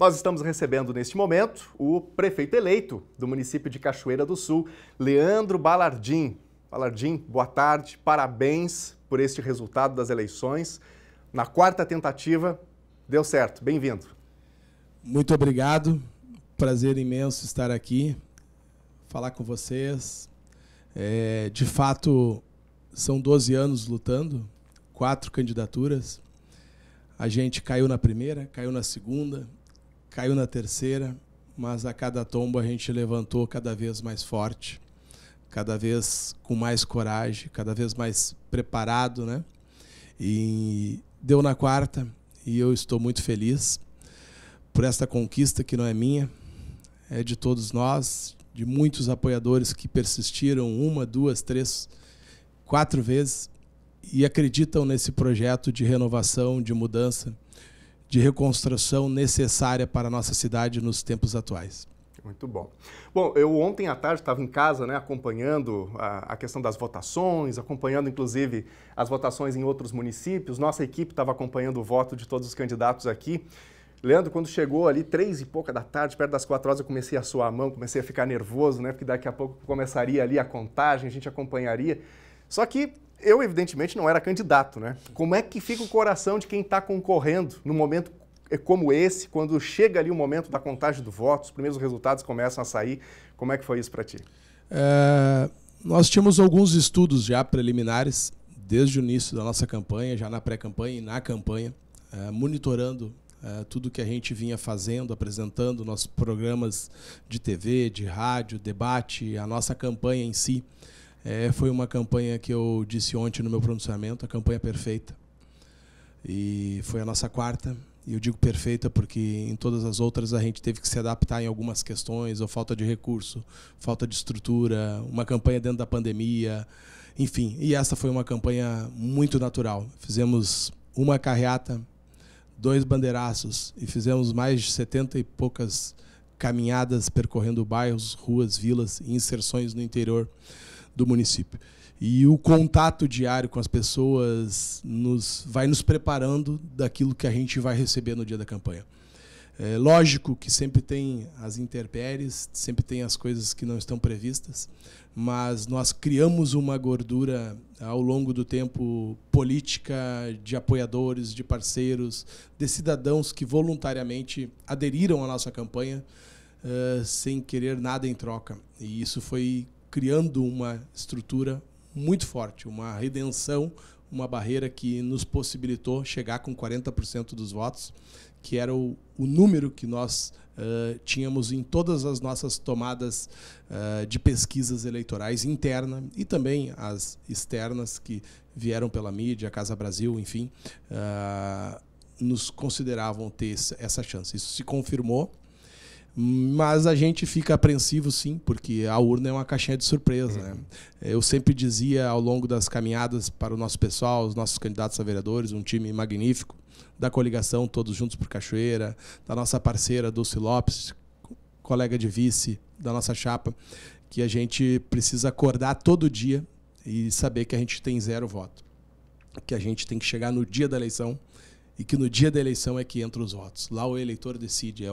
Nós estamos recebendo neste momento o prefeito eleito do município de Cachoeira do Sul, Leandro Balardim. Balardim, boa tarde, parabéns por este resultado das eleições. Na quarta tentativa, deu certo, bem-vindo. Muito obrigado, prazer imenso estar aqui, falar com vocês. De fato, são 12 anos lutando, 4 candidaturas. A gente caiu na primeira, caiu na segunda, caiu na terceira, mas a cada tombo a gente levantou cada vez mais forte, cada vez com mais coragem, cada vez mais preparado, né? E deu na quarta e eu estou muito feliz por esta conquista que não é minha, é de todos nós, de muitos apoiadores que persistiram 1, 2, 3, 4 vezes e acreditam nesse projeto de renovação, de mudança, de reconstrução necessária para a nossa cidade nos tempos atuais. Muito bom. Bom, eu ontem à tarde estava em casa, né, acompanhando a questão das votações, acompanhando inclusive as votações em outros municípios. Nossa equipe estava acompanhando o voto de todos os candidatos aqui. Leandro, quando chegou ali 3 e pouca da tarde, perto das 4 horas, eu comecei a suar a mão, comecei a ficar nervoso, né, porque daqui a pouco começaria ali a contagem, a gente acompanharia. Só que eu, evidentemente, não era candidato, né? Como é que fica o coração de quem está concorrendo num momento como esse, quando chega ali o momento da contagem do voto, os primeiros resultados começam a sair? Como é que foi isso para ti? Nós tínhamos alguns estudos já preliminares, desde o início da nossa campanha, já na pré-campanha e na campanha, monitorando tudo que a gente vinha fazendo, apresentando nossos programas de TV, de rádio, debate, a nossa campanha em si. Foi uma campanha que eu disse ontem no meu pronunciamento, a campanha perfeita. E foi a nossa quarta. E eu digo perfeita porque em todas as outras a gente teve que se adaptar em algumas questões, ou falta de recurso, falta de estrutura, uma campanha dentro da pandemia, enfim. E essa foi uma campanha muito natural. Fizemos uma carreata, 2 bandeiraços e fizemos mais de 70 e poucas caminhadas percorrendo bairros, ruas, vilas e inserções no interior do município. E o contato diário com as pessoas vai nos preparando daquilo que a gente vai receber no dia da campanha. É lógico que sempre tem as intempéries, sempre tem as coisas que não estão previstas, mas nós criamos uma gordura ao longo do tempo política, de apoiadores, de parceiros, de cidadãos que voluntariamente aderiram à nossa campanha sem querer nada em troca. E isso foi criando uma estrutura muito forte, uma redenção, uma barreira que nos possibilitou chegar com 40% dos votos, que era o número que nós tínhamos em todas as nossas tomadas de pesquisas eleitorais interna e também as externas que vieram pela mídia, Casa Brasil, enfim, nos consideravam ter essa chance. Isso se confirmou. Mas a gente fica apreensivo, sim, porque a urna é uma caixinha de surpresa. Né? Eu sempre dizia ao longo das caminhadas para o nosso pessoal, os nossos candidatos a vereadores, um time magnífico, da coligação Todos Juntos por Cachoeira, da nossa parceira Dulce Lopes, colega de vice da nossa chapa, que a gente precisa acordar todo dia e saber que a gente tem 0 voto, que a gente tem que chegar no dia da eleição e que no dia da eleição é que entram os votos. Lá o eleitor decide,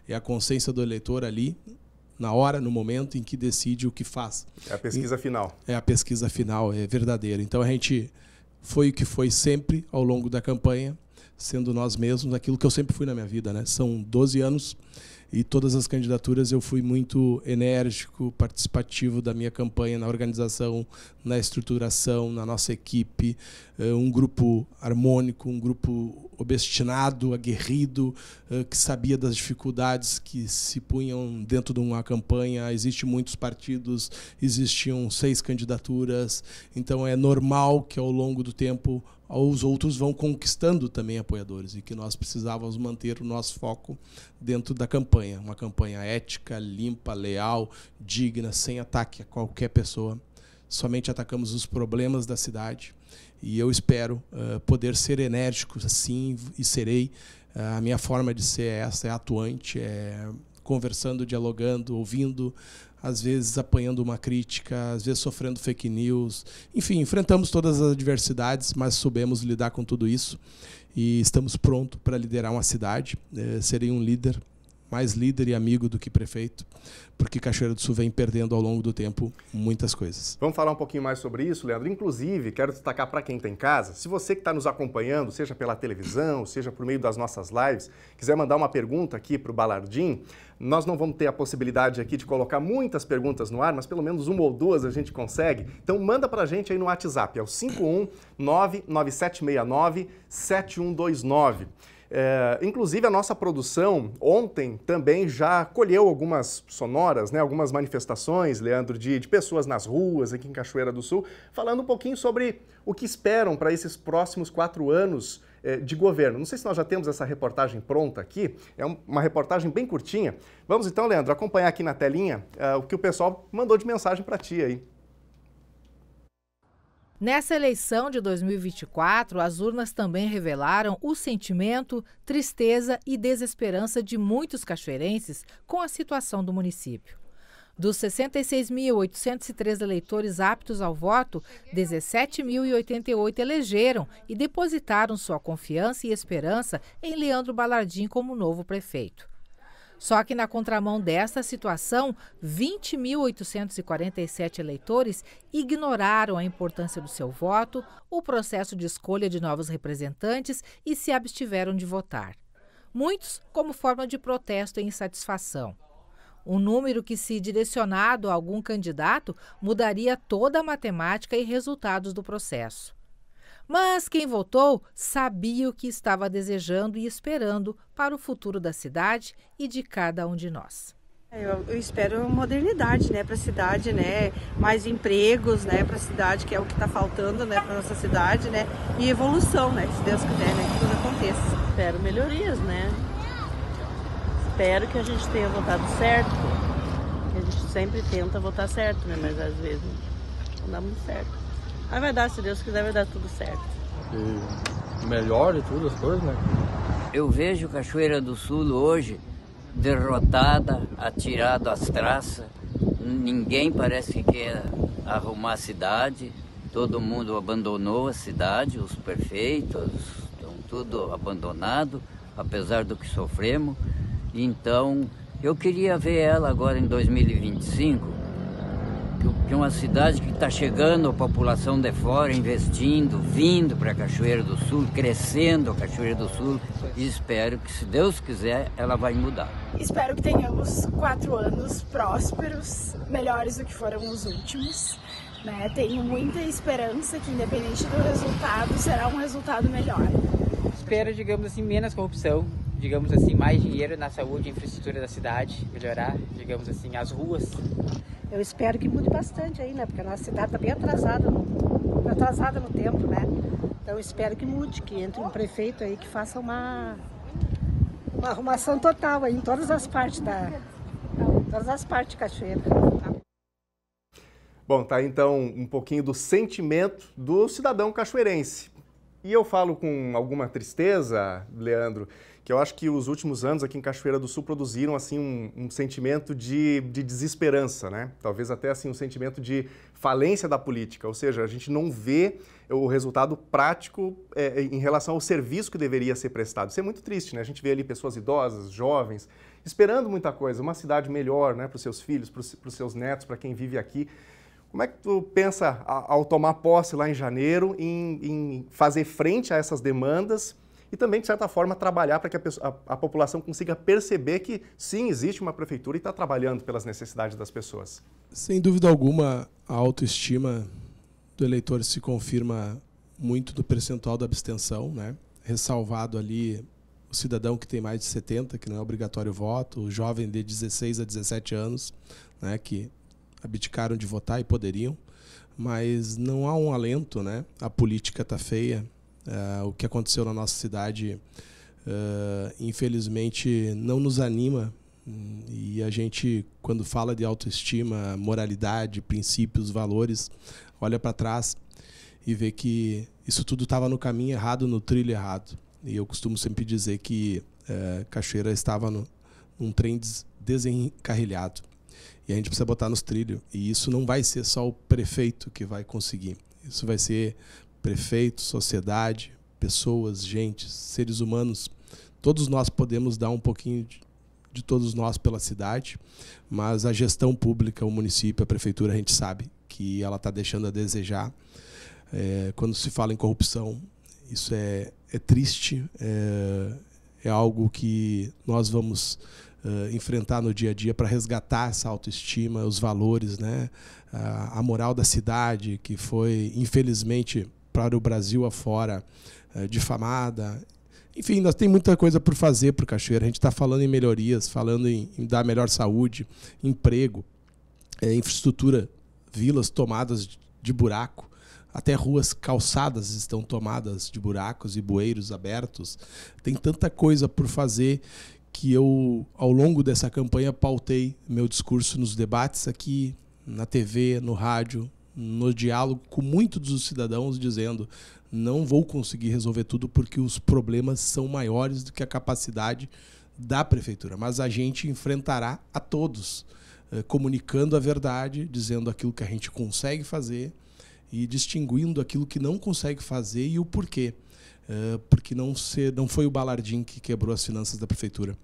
é a consciência do eleitor ali, na hora, no momento em que decide o que faz. É a pesquisa final. É a pesquisa final, é verdadeira. Então a gente foi o que foi sempre ao longo da campanha, sendo nós mesmos, aquilo que eu sempre fui na minha vida, né? São 12 anos e todas as candidaturas eu fui muito enérgico, participativo da minha campanha na organização, na estruturação, na nossa equipe, um grupo harmônico, um grupo obstinado, aguerrido, que sabia das dificuldades que se punham dentro de uma campanha. Existem muitos partidos, existiam 6 candidaturas, então é normal que ao longo do tempo os outros vão conquistando também apoiadores e que nós precisávamos manter o nosso foco dentro da campanha. Uma campanha ética, limpa, leal, digna, sem ataque a qualquer pessoa. Somente atacamos os problemas da cidade e eu espero poder ser enérgico assim e serei. A minha forma de ser essa, é atuante, é conversando, dialogando, ouvindo, às vezes apanhando uma crítica, às vezes sofrendo fake news. Enfim, enfrentamos todas as adversidades, mas soubemos lidar com tudo isso e estamos prontos para liderar uma cidade. Serei um líder mais líder e amigo do que prefeito, porque Cachoeira do Sul vem perdendo ao longo do tempo muitas coisas. Vamos falar um pouquinho mais sobre isso, Leandro. Inclusive, quero destacar para quem está em casa, se você que está nos acompanhando, seja pela televisão, seja por meio das nossas lives, quiser mandar uma pergunta aqui para o Balardim, nós não vamos ter a possibilidade aqui de colocar muitas perguntas no ar, mas pelo menos uma ou duas a gente consegue. Então manda para a gente aí no WhatsApp, é o 51997697129. Inclusive a nossa produção ontem também já colheu algumas sonoras, né, algumas manifestações, Leandro, de pessoas nas ruas aqui em Cachoeira do Sul, falando um pouquinho sobre o que esperam para esses próximos 4 anos de governo. Não sei se nós já temos essa reportagem pronta aqui, é uma reportagem bem curtinha. Vamos então, Leandro, acompanhar aqui na telinha o que o pessoal mandou de mensagem para ti aí. Nessa eleição de 2024, as urnas também revelaram o sentimento, tristeza e desesperança de muitos cachoeirenses com a situação do município. Dos 66.803 eleitores aptos ao voto, 17.088 elegeram e depositaram sua confiança e esperança em Leandro Balardim como novo prefeito. Só que na contramão desta situação, 20.847 eleitores ignoraram a importância do seu voto, o processo de escolha de novos representantes e se abstiveram de votar. Muitos como forma de protesto e insatisfação. Um número que, se direcionado a algum candidato, mudaria toda a matemática e resultados do processo. Mas quem votou sabia o que estava desejando e esperando para o futuro da cidade e de cada um de nós. Eu espero modernidade, né, para a cidade, né, mais empregos, né, para a cidade, que é o que está faltando, né, para nossa cidade, né, e evolução, né, se Deus quiser, né, que tudo aconteça. Espero melhorias, né? Espero que a gente tenha votado certo. A gente sempre tenta votar certo, né, mas às vezes não dá muito certo. Mas vai dar, se Deus quiser, vai dar tudo certo. E melhore tudo as coisas, né? Eu vejo Cachoeira do Sul hoje derrotada, atirado às traças. Ninguém parece que quer arrumar a cidade. Todo mundo abandonou a cidade, os prefeitos, estão tudo abandonado, apesar do que sofremos. Então, eu queria ver ela agora em 2025, que uma cidade que está chegando a população de fora, investindo, vindo para Cachoeira do Sul, crescendo a Cachoeira do Sul, e espero que, se Deus quiser, ela vai mudar. Espero que tenhamos 4 anos prósperos, melhores do que foram os últimos. Né? Tenho muita esperança que, independente do resultado, será um resultado melhor. Espero, digamos assim, menos corrupção, digamos assim, mais dinheiro na saúde e infraestrutura da cidade, melhorar, digamos assim, as ruas. Eu espero que mude bastante aí, né? Porque a nossa cidade está bem atrasada no tempo, né? Então eu espero que mude, que entre um prefeito aí que faça uma arrumação total aí em todas as partes de Cachoeira. Tá? Bom, tá então um pouquinho do sentimento do cidadão cachoeirense. E eu falo com alguma tristeza, Leandro, que eu acho que os últimos anos aqui em Cachoeira do Sul produziram assim um sentimento de desesperança, né? Talvez até assim um sentimento de falência da política, ou seja, a gente não vê o resultado prático em relação ao serviço que deveria ser prestado. Isso é muito triste, né? A gente vê ali pessoas idosas, jovens, esperando muita coisa, uma cidade melhor, né, para os seus filhos, para os seus netos, para quem vive aqui. Como é que tu pensa, ao tomar posse lá em janeiro, em fazer frente a essas demandas e também, de certa forma, trabalhar para que a população consiga perceber que, sim, existe uma prefeitura e está trabalhando pelas necessidades das pessoas? Sem dúvida alguma, a autoestima do eleitor se confirma muito no percentual da abstenção, né? Ressalvado ali o cidadão que tem mais de 70, que não é obrigatório o voto, o jovem de 16 a 17 anos, né, que abdicaram de votar e poderiam, mas não há um alento, né? A política está feia. O que aconteceu na nossa cidade, infelizmente, não nos anima. E a gente, quando fala de autoestima, moralidade, princípios, valores, olha para trás e vê que isso tudo estava no caminho errado, no trilho errado. E eu costumo sempre dizer que Cachoeira estava num trem desencarrilhado. E a gente precisa botar nos trilhos. E isso não vai ser só o prefeito que vai conseguir. Isso vai ser prefeito, sociedade, pessoas, gente, seres humanos. Todos nós podemos dar um pouquinho de todos nós pela cidade, mas a gestão pública, o município, a prefeitura, a gente sabe que ela está deixando a desejar. Quando se fala em corrupção, isso é triste, é algo que nós vamos enfrentar no dia a dia para resgatar essa autoestima, os valores, né? A moral da cidade, que foi, infelizmente, para o Brasil afora, difamada. Enfim, nós temos muita coisa por fazer para o Cachoeira. A gente está falando em melhorias, falando em dar melhor saúde, emprego, infraestrutura, vilas tomadas de buraco, até ruas calçadas estão tomadas de buracos e bueiros abertos. Tem tanta coisa por fazer que eu, ao longo dessa campanha, pautei meu discurso nos debates aqui, na TV, no rádio, no diálogo com muitos dos cidadãos, dizendo: não vou conseguir resolver tudo porque os problemas são maiores do que a capacidade da prefeitura, mas a gente enfrentará a todos, comunicando a verdade, dizendo aquilo que a gente consegue fazer e distinguindo aquilo que não consegue fazer e o porquê. Porque não foi o Balardim que quebrou as finanças da prefeitura,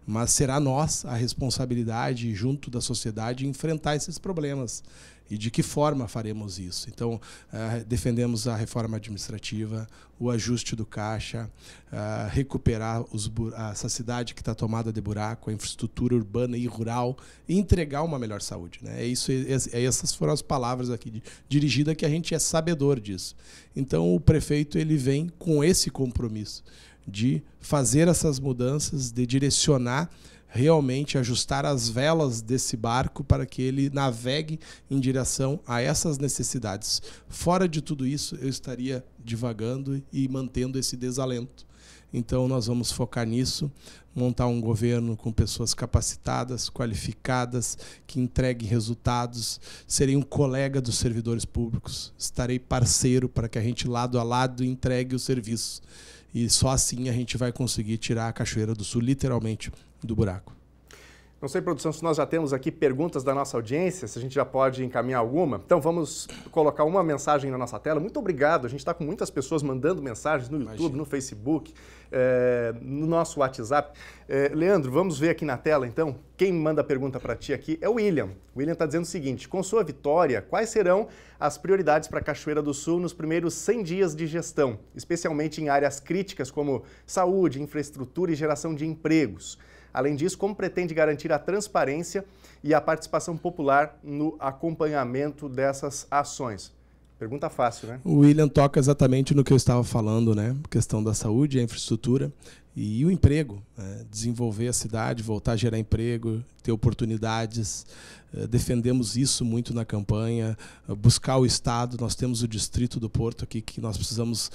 mas será nós a responsabilidade, junto da sociedade, enfrentar esses problemas. E de que forma faremos isso? Então, defendemos a reforma administrativa, o ajuste do caixa, recuperar essa cidade que está tomada de buraco, a infraestrutura urbana e rural, e entregar uma melhor saúde, né? Essas foram as palavras aqui dirigidas, que a gente é sabedor disso. Então, o prefeito ele vem com esse compromisso de fazer essas mudanças, de direcionar, realmente ajustar as velas desse barco para que ele navegue em direção a essas necessidades. Fora de tudo isso, eu estaria divagando e mantendo esse desalento. Então, nós vamos focar nisso, montar um governo com pessoas capacitadas, qualificadas, que entreguem resultados. Serei um colega dos servidores públicos, estarei parceiro para que a gente, lado a lado, entregue o serviço. E só assim a gente vai conseguir tirar a Cachoeira do Sul, literalmente, do buraco. Não sei, produção, se nós já temos aqui perguntas da nossa audiência, se a gente já pode encaminhar alguma. Então vamos colocar uma mensagem na nossa tela. Muito obrigado, a gente está com muitas pessoas mandando mensagens no YouTube, Imagina. No Facebook, no nosso WhatsApp. Leandro, vamos ver aqui na tela então. Quem manda a pergunta para ti aqui é o William. O William está dizendo o seguinte: com sua vitória, quais serão as prioridades para a Cachoeira do Sul nos primeiros 100 dias de gestão, especialmente em áreas críticas como saúde, infraestrutura e geração de empregos? Além disso, como pretende garantir a transparência e a participação popular no acompanhamento dessas ações? Pergunta fácil, né? O William toca exatamente no que eu estava falando, né? A questão da saúde, a infraestrutura e o emprego. Desenvolver a cidade, voltar a gerar emprego, ter oportunidades. Defendemos isso muito na campanha. Buscar o Estado. Nós temos o Distrito do Porto aqui, que nós precisamos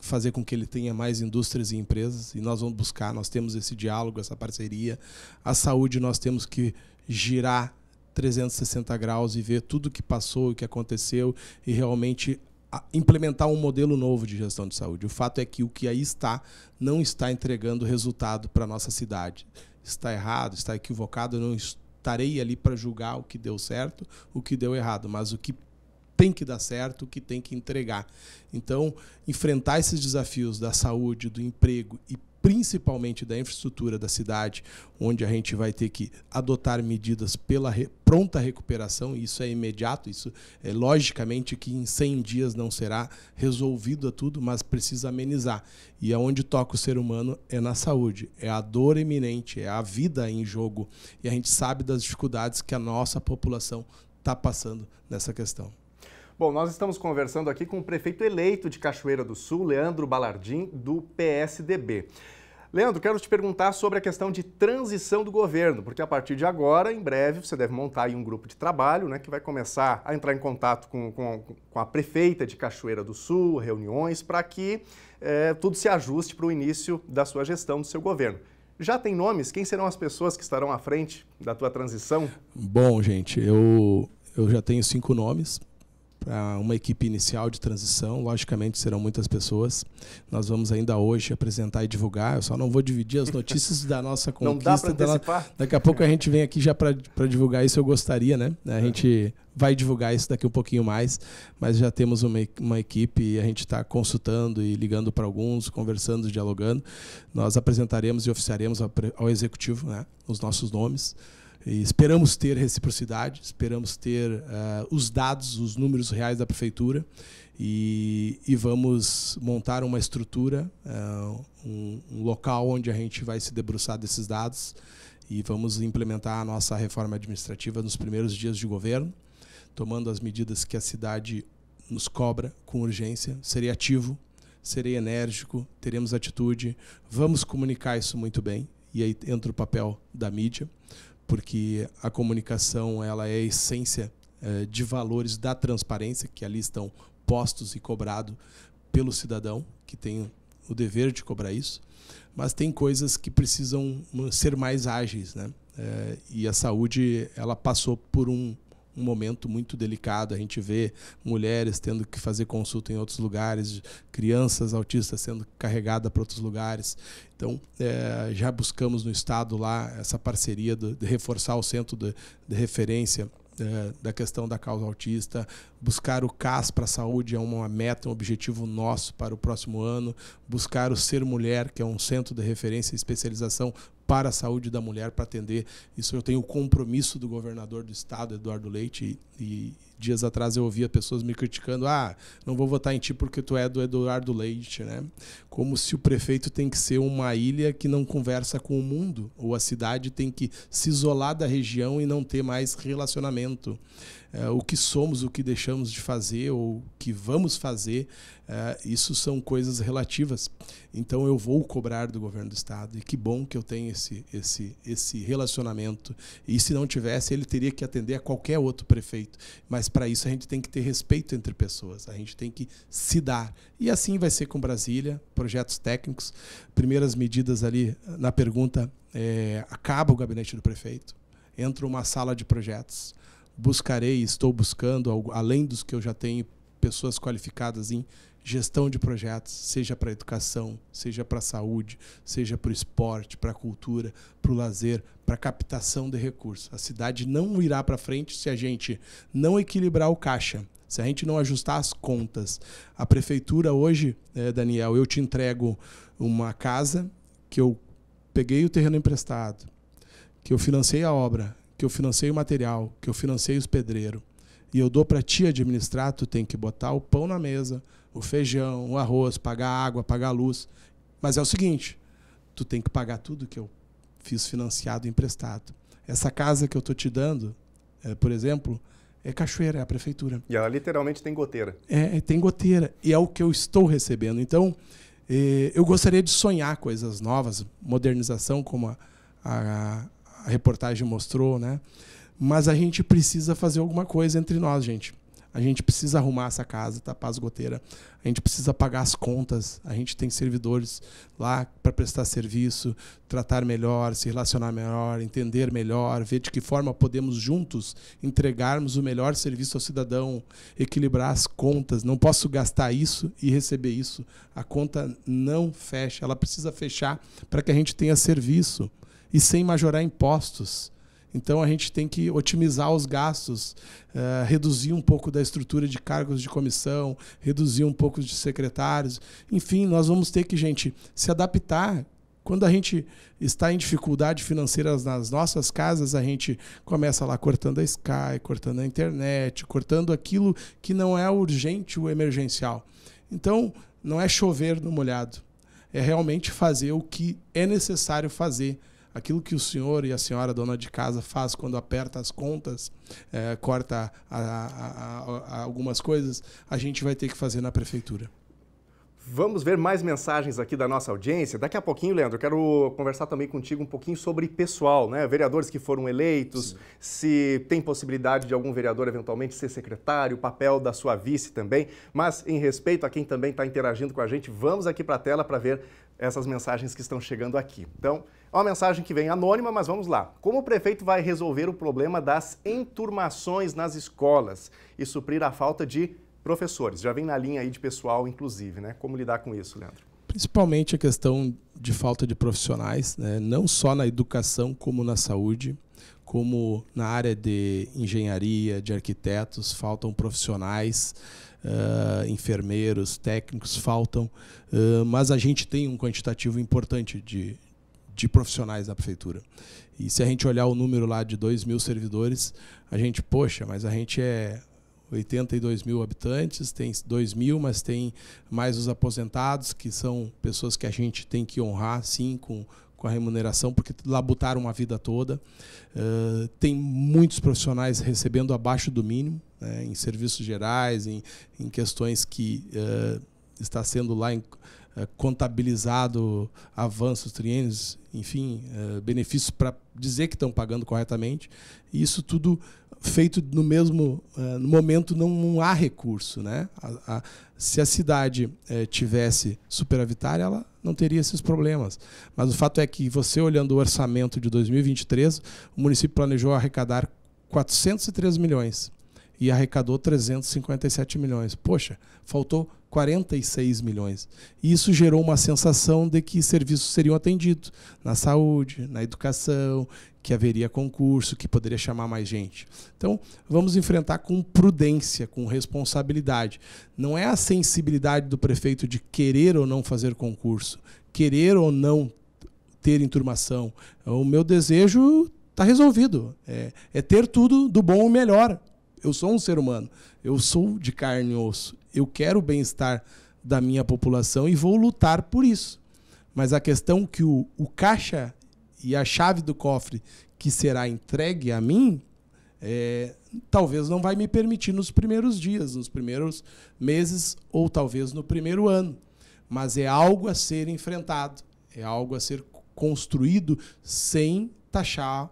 fazer com que ele tenha mais indústrias e empresas, e nós vamos buscar, nós temos esse diálogo, essa parceria. A saúde, nós temos que girar 360 graus e ver tudo o que passou, o que aconteceu, e realmente implementar um modelo novo de gestão de saúde. O fato é que o que aí está não está entregando resultado para a nossa cidade. Está errado, está equivocado, eu não estarei ali para julgar o que deu certo, o que deu errado, mas o que tem que dar certo, o que tem que entregar. Então, enfrentar esses desafios da saúde, do emprego e principalmente da infraestrutura da cidade, onde a gente vai ter que adotar medidas pela pronta recuperação, e isso é imediato, isso é logicamente que em 100 dias não será resolvido a tudo, mas precisa amenizar. E aonde toca o ser humano é na saúde, é a dor iminente, é a vida em jogo, e a gente sabe das dificuldades que a nossa população está passando nessa questão. Bom, nós estamos conversando aqui com o prefeito eleito de Cachoeira do Sul, Leandro Balardim, do PSDB. Leandro, quero te perguntar sobre a questão de transição do governo, porque a partir de agora, em breve, você deve montar aí um grupo de trabalho, né, que vai começar a entrar em contato com a prefeita de Cachoeira do Sul, reuniões, para que tudo se ajuste para o início da sua gestão, do seu governo. Já tem nomes? Quem serão as pessoas que estarão à frente da tua transição? Bom, gente, eu já tenho 5 nomes. para uma equipe inicial de transição. Logicamente serão muitas pessoas. Nós vamos ainda hoje apresentar e divulgar. Eu só não vou dividir as notícias da nossa conquista. Não dá para antecipar? Daqui a pouco a gente vem aqui já para divulgar isso. Eu gostaria, né? A gente vai divulgar isso daqui um pouquinho mais, mas já temos uma equipe e a gente está consultando e ligando para alguns, conversando, dialogando. Nós apresentaremos e oficiaremos ao Executivo, né, os nossos nomes. E esperamos ter reciprocidade, esperamos ter os dados, os números reais da Prefeitura e vamos montar uma estrutura, um local onde a gente vai se debruçar desses dados e vamos implementar a nossa reforma administrativa nos primeiros dias de governo, tomando as medidas que a cidade nos cobra com urgência. Serei ativo, serei enérgico, teremos atitude, vamos comunicar isso muito bem, e aí entra o papel da mídia, porque a comunicação ela é a essência de valores da transparência, que ali estão postos e cobrados pelo cidadão, que tem o dever de cobrar isso, mas tem coisas que precisam ser mais ágeis, né? E a saúde ela passou por um momento muito delicado. A gente vê mulheres tendo que fazer consulta em outros lugares, crianças autistas sendo carregadas para outros lugares. Então, já buscamos no Estado lá essa parceria de reforçar o centro de referência da questão da causa autista, buscar o CAS para a saúde é uma meta, um objetivo nosso para o próximo ano, buscar o Ser Mulher, que é um centro de referência e especialização para a saúde da mulher, para atender. Isso eu tenho o compromisso do governador do estado, Eduardo Leite, e dias atrás eu ouvia pessoas me criticando, não vou votar em ti porque tu é do Eduardo Leite, né? Como se o prefeito tem que ser uma ilha que não conversa com o mundo, ou a cidade tem que se isolar da região e não ter mais relacionamento. O que somos, o que deixamos de fazer, ou o que vamos fazer, isso são coisas relativas. Então eu vou cobrar do governo do estado, e que bom que eu tenho esse relacionamento. E se não tivesse, ele teria que atender a qualquer outro prefeito. Mas para isso a gente tem que ter respeito entre pessoas, a gente tem que se dar. E assim vai ser com Brasília, projetos técnicos. Primeiras medidas ali na pergunta, acaba o gabinete do prefeito, entra uma sala de projetos. Buscarei, estou buscando, além dos que eu já tenho, pessoas qualificadas em gestão de projetos, seja para a educação, seja para a saúde, seja para o esporte, para a cultura, para o lazer, para a captação de recursos. A cidade não irá para frente se a gente não equilibrar o caixa, se a gente não ajustar as contas. A prefeitura hoje, Daniel, eu te entrego uma casa que eu peguei o terreno emprestado, que eu financei a obra, que eu financei o material, que eu financei os pedreiros, e eu dou para ti administrar, tu tem que botar o pão na mesa, o feijão, o arroz, pagar a água, pagar a luz. Mas é o seguinte, tu tem que pagar tudo que eu fiz financiado e emprestado. Essa casa que eu estou te dando, por exemplo, é Cachoeira, é a prefeitura. E ela literalmente tem goteira. Tem goteira, e é o que eu estou recebendo. Então, eu gostaria de sonhar coisas novas, modernização, como a reportagem mostrou, né? Mas a gente precisa fazer alguma coisa entre nós, gente. A gente precisa arrumar essa casa, tapar as goteiras. A gente precisa pagar as contas. A gente tem servidores lá para prestar serviço, tratar melhor, se relacionar melhor, entender melhor, ver de que forma podemos juntos entregarmos o melhor serviço ao cidadão, equilibrar as contas. Não posso gastar isso e receber isso. A conta não fecha, ela precisa fechar para que a gente tenha serviço e sem majorar impostos. Então a gente tem que otimizar os gastos, reduzir um pouco da estrutura de cargos de comissão, reduzir um pouco de secretários. Enfim, nós vamos ter que, gente, se adaptar. Quando a gente está em dificuldade financeira nas nossas casas, a gente começa lá cortando a Sky, cortando a internet, cortando aquilo que não é urgente, o emergencial. Então, não é chover no molhado, é realmente fazer o que é necessário fazer. Aquilo que o senhor e a senhora dona de casa faz quando aperta as contas, corta algumas coisas, a gente vai ter que fazer na prefeitura. Vamos ver mais mensagens aqui da nossa audiência. Daqui a pouquinho, Leandro, eu quero conversar também contigo um pouquinho sobre pessoal, né? Vereadores que foram eleitos, sim, se tem possibilidade de algum vereador eventualmente ser secretário, o papel da sua vice também. Mas em respeito a quem também está interagindo com a gente, vamos aqui para a tela para ver essas mensagens que estão chegando aqui. Então, é uma mensagem que vem anônima, mas vamos lá. Como o prefeito vai resolver o problema das enturmações nas escolas e suprir a falta de professores? Já vem na linha aí de pessoal, inclusive, né? Como lidar com isso, Leandro? Principalmente a questão de falta de profissionais, né? Não só na educação, como na saúde, como na área de engenharia, de arquitetos, faltam profissionais, enfermeiros, técnicos, faltam, mas a gente tem um quantitativo importante de profissionais na prefeitura. E se a gente olhar o número lá de 2.000 servidores, a gente, poxa, mas a gente é 82 mil habitantes, tem 2.000, mas tem mais os aposentados, que são pessoas que a gente tem que honrar, sim, com a remuneração, porque labutaram a vida toda. Tem muitos profissionais recebendo abaixo do mínimo, né, em serviços gerais, em questões que está sendo lá contabilizado avanços, triênios, enfim, benefícios para dizer que estão pagando corretamente. E isso tudo feito no mesmo no momento, não há recurso, né? Se a cidade tivesse superavitária, ela não teria esses problemas. Mas o fato é que você, olhando o orçamento de 2023, o município planejou arrecadar 403 milhões e arrecadou 357 milhões. Poxa, faltou 46 milhões. E isso gerou uma sensação de que serviços seriam atendidos na saúde, na educação, que haveria concurso, que poderia chamar mais gente. Então, vamos enfrentar com prudência, com responsabilidade. Não é a sensibilidade do prefeito de querer ou não fazer concurso, querer ou não ter enturmação. O meu desejo está resolvido. É ter tudo do bom e melhor. Eu sou um ser humano, eu sou de carne e osso. Eu quero o bem-estar da minha população e vou lutar por isso. Mas a questão que o caixa e a chave do cofre que será entregue a mim, talvez não vai me permitir nos primeiros dias, nos primeiros meses ou talvez no primeiro ano. Mas é algo a ser enfrentado, é algo a ser construído sem taxar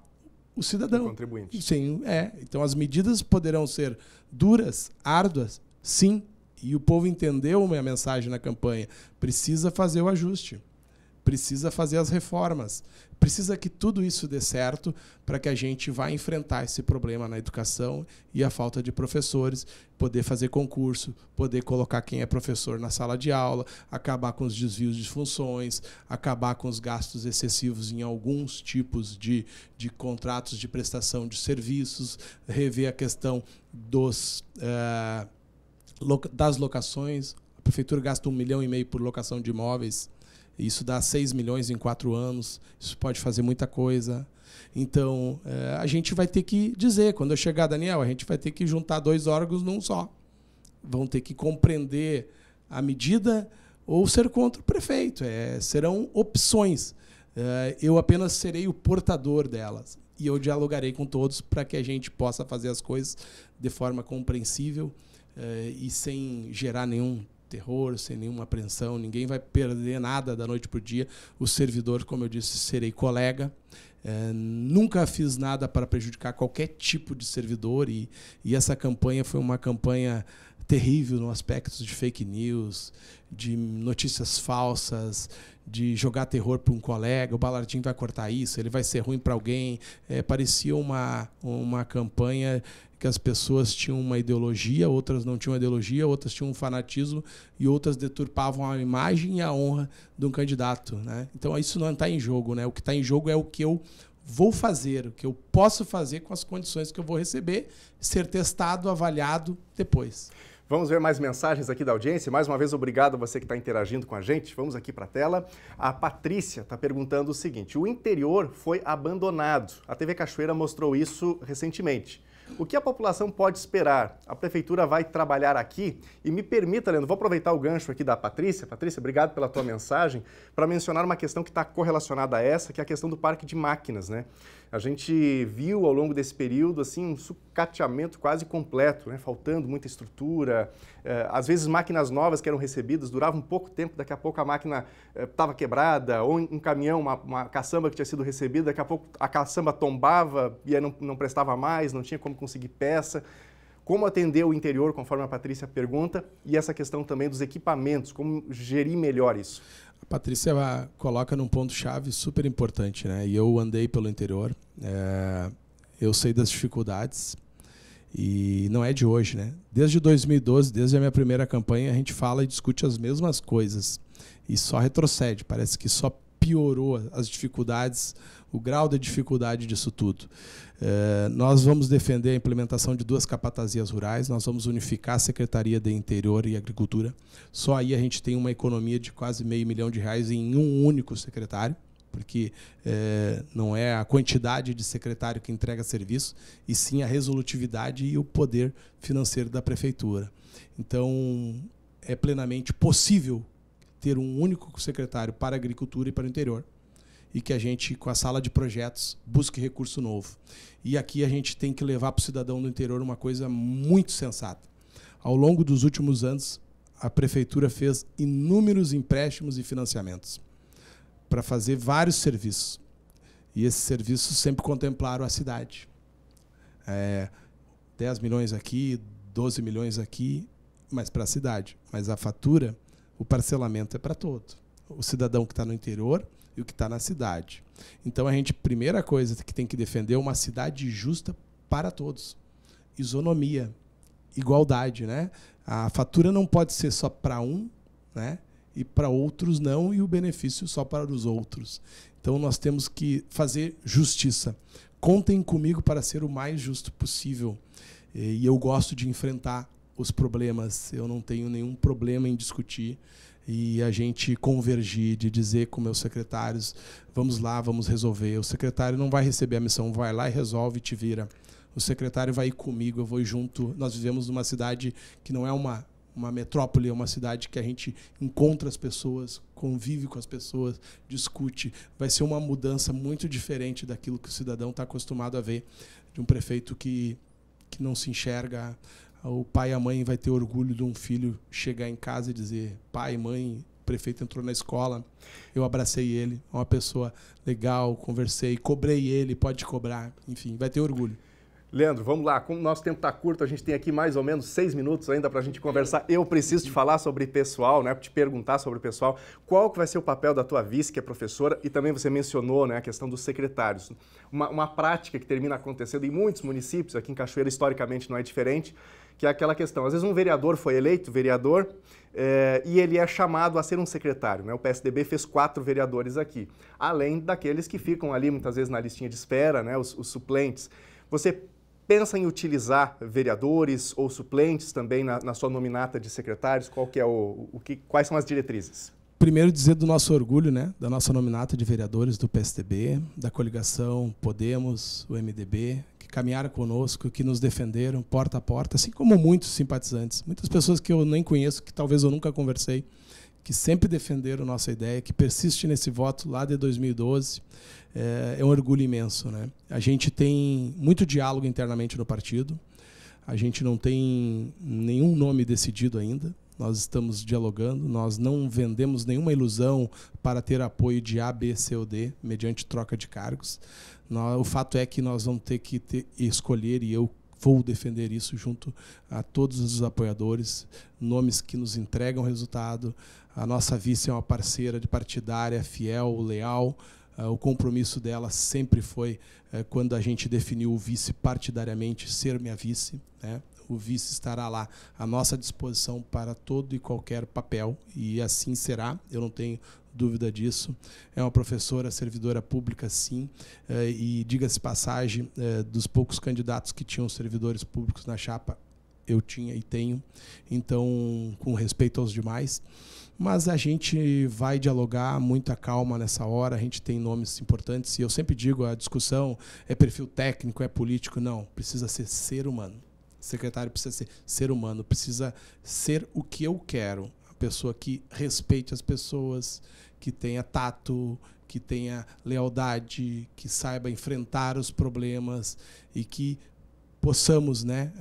o cidadão. O contribuinte. Sim, Então as medidas poderão ser duras, árduas, sim. E o povo entendeu a minha mensagem na campanha. Precisa fazer o ajuste. Precisa fazer as reformas. Precisa que tudo isso dê certo para que a gente vá enfrentar esse problema na educação e a falta de professores, poder fazer concurso, poder colocar quem é professor na sala de aula, acabar com os desvios de funções, acabar com os gastos excessivos em alguns tipos de contratos de prestação de serviços, rever a questão das locações. A prefeitura gasta 1,5 milhão por locação de imóveis. Isso dá 6 milhões em 4 anos. Isso pode fazer muita coisa. Então, a gente vai ter que dizer, quando eu chegar, Daniel, a gente vai ter que juntar 2 órgãos num só. Vão ter que compreender a medida ou ser contra o prefeito. Serão opções. Eu apenas serei o portador delas. E eu dialogarei com todos para que a gente possa fazer as coisas de forma compreensível e sem gerar nenhum terror, sem nenhuma apreensão. Ninguém vai perder nada da noite para o dia. O servidor, como eu disse, serei colega. Nunca fiz nada para prejudicar qualquer tipo de servidor e essa campanha foi uma campanha terrível no aspecto de fake news, de notícias falsas, de jogar terror para um colega. O Balardim vai cortar isso, ele vai ser ruim para alguém. Parecia uma campanha que as pessoas tinham uma ideologia, outras não tinham ideologia, outras tinham um fanatismo e outras deturpavam a imagem e a honra de um candidato, né? Então isso não está em jogo, né? O que está em jogo é o que eu vou fazer, o que eu posso fazer com as condições que eu vou receber, ser testado, avaliado depois. Vamos ver mais mensagens aqui da audiência. Mais uma vez, obrigado a você que está interagindo com a gente. Vamos aqui para a tela. A Patrícia está perguntando o seguinte: o interior foi abandonado. A TV Cachoeira mostrou isso recentemente. O que a população pode esperar? A Prefeitura vai trabalhar aqui? E me permita, Leandro, vou aproveitar o gancho aqui da Patrícia. Patrícia, obrigado pela tua mensagem, para mencionar uma questão que está correlacionada a essa, que é a questão do parque de máquinas, né? A gente viu ao longo desse período assim, um sucateamento quase completo, né? Faltando muita estrutura. Às vezes máquinas novas que eram recebidas duravam pouco tempo, daqui a pouco a máquina estava quebrada, ou um caminhão, uma caçamba que tinha sido recebida, daqui a pouco a caçamba tombava e aí não prestava mais, não tinha como conseguir peça. Como atender o interior, conforme a Patrícia pergunta, e essa questão também dos equipamentos, como gerir melhor isso? A Patrícia coloca num ponto-chave super importante, né? E eu andei pelo interior, eu sei das dificuldades, e não é de hoje, né? Desde 2012, desde a minha primeira campanha, a gente fala e discute as mesmas coisas, e só retrocede, parece que só piorou as dificuldades, o grau de dificuldade disso tudo. Nós vamos defender a implementação de 2 capatazias rurais, nós vamos unificar a Secretaria de Interior e Agricultura. Só aí a gente tem uma economia de quase R$500 milhões em um único secretário, porque não é a quantidade de secretário que entrega serviço, e sim a resolutividade e o poder financeiro da Prefeitura. Então, é plenamente possível ter um único secretário para a agricultura e para o interior, e que a gente, com a sala de projetos, busque recurso novo. E aqui a gente tem que levar para o cidadão do interior uma coisa muito sensata. Ao longo dos últimos anos, a Prefeitura fez inúmeros empréstimos e financiamentos para fazer vários serviços. E esses serviços sempre contemplaram a cidade. 10 milhões aqui, 12 milhões aqui, mas para a cidade. Mas a fatura, o parcelamento é para todo. O cidadão que está no interior e o que está na cidade. Então, a gente, primeira coisa que tem que defender é uma cidade justa para todos. Isonomia, igualdade, né? A fatura não pode ser só para um, né? E para outros não, e o benefício só para os outros. Então, nós temos que fazer justiça. Contem comigo para ser o mais justo possível. E eu gosto de enfrentar os problemas. Eu não tenho nenhum problema em discutir e a gente convergir, de dizer com meus secretários, vamos lá, vamos resolver. O secretário não vai receber a missão, vai lá e resolve e te vira. O secretário vai ir comigo, eu vou ir junto. Nós vivemos numa cidade que não é uma metrópole, é uma cidade que a gente encontra as pessoas, convive com as pessoas, discute. Vai ser uma mudança muito diferente daquilo que o cidadão está acostumado a ver, de um prefeito que não se enxerga. O pai e a mãe vai ter orgulho de um filho chegar em casa e dizer: pai, mãe, o prefeito entrou na escola, eu abracei ele, é uma pessoa legal, conversei, cobrei ele, pode cobrar, enfim, vai ter orgulho. Leandro, vamos lá. Como o nosso tempo está curto, a gente tem aqui mais ou menos 6 minutos ainda para a gente conversar. Eu preciso te falar sobre pessoal, né? Te perguntar sobre pessoal. Qual que vai ser o papel da tua vice, que é professora? E também você mencionou, né, a questão dos secretários. Uma prática que termina acontecendo em muitos municípios, aqui em Cachoeira historicamente não é diferente, que é aquela questão. Às vezes um vereador foi eleito vereador e ele é chamado a ser um secretário, né? O PSDB fez 4 vereadores aqui, além daqueles que ficam ali muitas vezes na listinha de espera, né? Os suplentes. Você pensa em utilizar vereadores ou suplentes também na sua nominata de secretários? Quais são as diretrizes? Primeiro, dizer do nosso orgulho, né, da nossa nominata de vereadores do PSDB, da coligação Podemos, o MDB, que caminharam conosco, que nos defenderam porta a porta, assim como muitos simpatizantes, muitas pessoas que eu nem conheço, que talvez eu nunca conversei, que sempre defenderam nossa ideia, que persiste nesse voto lá de 2012. É um orgulho imenso, né? A gente tem muito diálogo internamente no partido, a gente não tem nenhum nome decidido ainda, nós estamos dialogando, nós não vendemos nenhuma ilusão para ter apoio de A, B, C ou D, mediante troca de cargos. O fato é que nós vamos ter que escolher, e eu vou defender isso junto a todos os apoiadores, nomes que nos entregam resultado. A nossa vice é uma parceira de partidária, fiel, leal. O compromisso dela sempre foi, quando a gente definiu o vice partidariamente, ser minha vice, né? O vice estará lá à nossa disposição para todo e qualquer papel, e assim será, eu não tenho dúvida disso. É uma professora, servidora pública, sim, e diga-se passagem, dos poucos candidatos que tinham servidores públicos na chapa, eu tinha e tenho, então, com respeito aos demais. Mas a gente vai dialogar, muita calma nessa hora, a gente tem nomes importantes, e eu sempre digo, a discussão é perfil técnico, é político, não, precisa ser humano. O secretário precisa ser humano, precisa ser o que eu quero, a pessoa que respeite as pessoas, que tenha tato, que tenha lealdade, que saiba enfrentar os problemas e que possamos, né,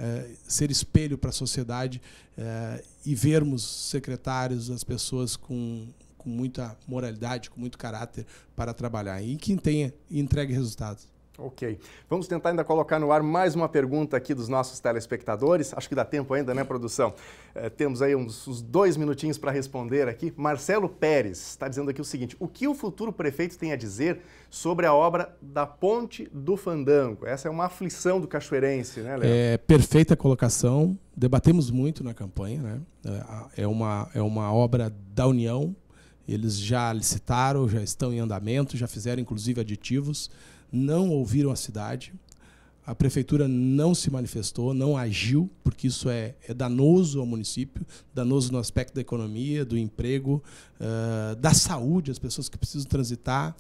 ser espelho para a sociedade e vermos secretários, as pessoas com muita moralidade, com muito caráter para trabalhar e que tenha e entregue resultados. Ok. Vamos tentar ainda colocar no ar mais uma pergunta aqui dos nossos telespectadores. Acho que dá tempo ainda, né, produção? Temos aí uns 2 minutinhos para responder aqui. Marcelo Pérez está dizendo aqui o seguinte: o que o futuro prefeito tem a dizer sobre a obra da Ponte do Fandango? Essa é uma aflição do cachoeirense, né, Leandro? Perfeita colocação. Debatemos muito na campanha, né? É uma obra da União. Eles já licitaram, já estão em andamento, já fizeram inclusive aditivos. Não ouviram a cidade, a prefeitura não se manifestou, não agiu, porque isso é danoso ao município, danoso no aspecto da economia, do emprego, da saúde, as pessoas que precisam transitar.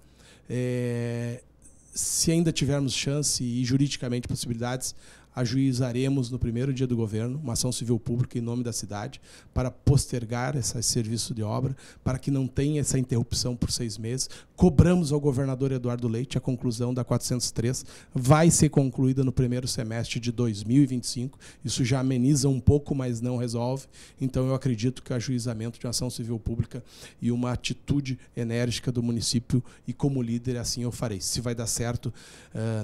Se ainda tivermos chance e juridicamente possibilidades, ajuizaremos no primeiro dia do governo uma ação civil pública em nome da cidade para postergar esse serviço de obra, para que não tenha essa interrupção por 6 meses. Cobramos ao governador Eduardo Leite a conclusão da 403, vai ser concluída no primeiro semestre de 2025. Isso já ameniza um pouco, mas não resolve. Então eu acredito que o ajuizamento de uma ação civil pública e uma atitude enérgica do município, e como líder assim eu farei. Se vai dar certo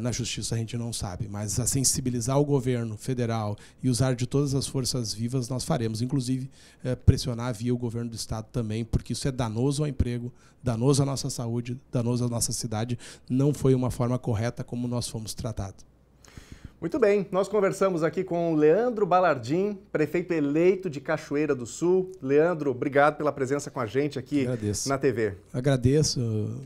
na justiça a gente não sabe, mas a sensibilizar o governo federal e usar de todas as forças vivas nós faremos, inclusive pressionar via o governo do estado também, porque isso é danoso ao emprego, danoso à nossa saúde, danoso à nossa cidade. Não foi uma forma correta como nós fomos tratados. Muito bem, nós conversamos aqui com o Leandro Balardim, prefeito eleito de Cachoeira do Sul. Leandro, obrigado pela presença com a gente aqui na TV. Agradeço.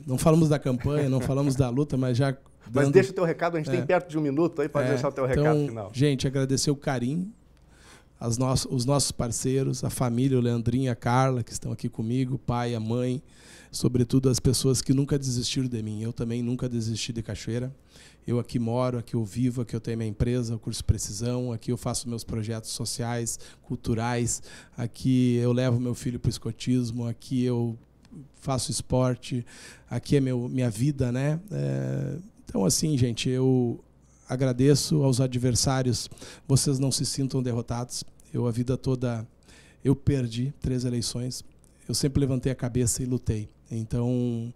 Não falamos da campanha, não falamos da luta, mas já... Mas deixa o teu recado, a gente tem perto de 1 minuto aí, pode deixar o teu recado final. Gente, agradecer o carinho, os nossos parceiros, a família, o Leandrinho e a Carla, que estão aqui comigo, o pai, a mãe, sobretudo as pessoas que nunca desistiram de mim. Eu também nunca desisti de Cachoeira. Eu aqui moro, aqui eu vivo, aqui eu tenho minha empresa, o Curso Precisão, aqui eu faço meus projetos sociais, culturais, aqui eu levo meu filho para o escotismo, aqui eu faço esporte, aqui é minha vida, né? Então, assim, gente, eu agradeço aos adversários. Vocês não se sintam derrotados. A vida toda, eu perdi 3 eleições. Eu sempre levantei a cabeça e lutei. Então,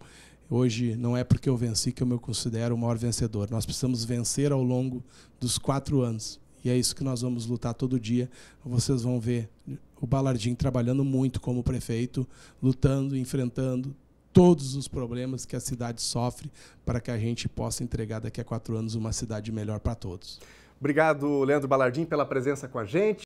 hoje, não é porque eu venci que eu me considero o maior vencedor. Nós precisamos vencer ao longo dos 4 anos. E é isso que nós vamos lutar todo dia. Vocês vão ver o Balardim trabalhando muito como prefeito, lutando, enfrentando todos os problemas que a cidade sofre para que a gente possa entregar daqui a 4 anos uma cidade melhor para todos. Obrigado, Leandro Balardim, pela presença com a gente.